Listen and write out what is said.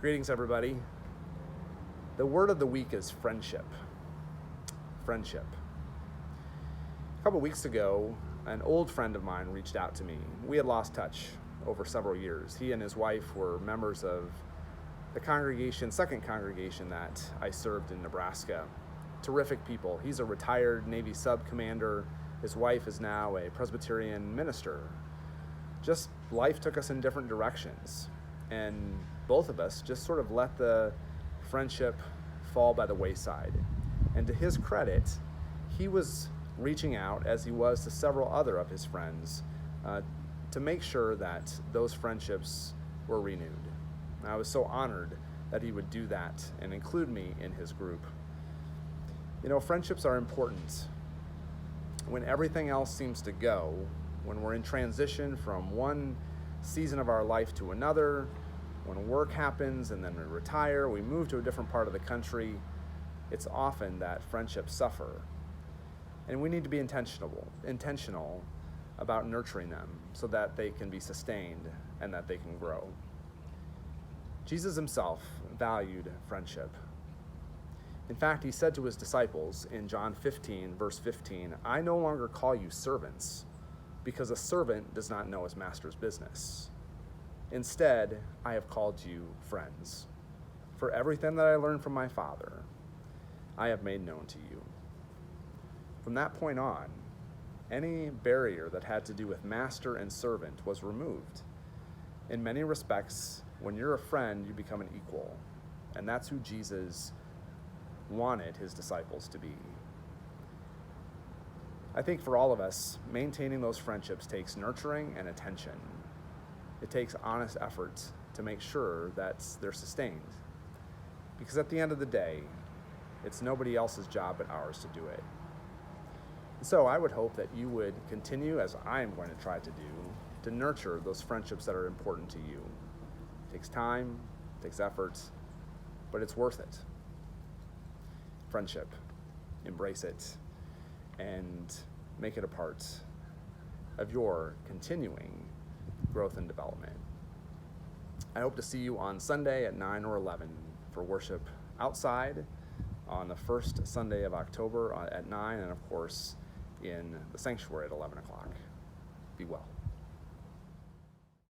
Greetings, everybody. The word of the week is friendship. Friendship. A couple weeks ago, an old friend of mine reached out to me. We had lost touch over several years. He and his wife were members of the second congregation that I served in Nebraska. Terrific people. He's a retired Navy sub commander. His wife is now a Presbyterian minister. Just life took us in different directions. And both of us just sort of let the friendship fall by the wayside. And to his credit, he was reaching out, as he was to several other of his friends, to make sure that those friendships were renewed. And I was so honored that he would do that and include me in his group. You know, friendships are important. When everything else seems to go, when we're in transition from one season of our life to another, when work happens and then we retire, we move to a different part of the country, it's often that friendships suffer. And we need to be intentional about nurturing them so that they can be sustained and that they can grow. Jesus himself valued friendship. In fact, he said to his disciples in John 15, verse 15, "I no longer call you servants, because a servant does not know his master's business. Instead, I have called you friends. For everything that I learned from my Father, I have made known to you." From that point on, any barrier that had to do with master and servant was removed. In many respects, when you're a friend, you become an equal. And that's who Jesus wanted his disciples to be. I think for all of us, maintaining those friendships takes nurturing and attention. It takes honest efforts to make sure that they're sustained. Because at the end of the day, it's nobody else's job but ours to do it. So I would hope that you would continue, as I am going to try to do, to nurture those friendships that are important to you. It takes time, it takes efforts, but it's worth it. Friendship. Embrace it and make it a part of your continuing growth and development. I hope to see you on Sunday at 9 or 11 for worship outside on the first Sunday of October at 9, and of course in the sanctuary at 11 o'clock. Be well.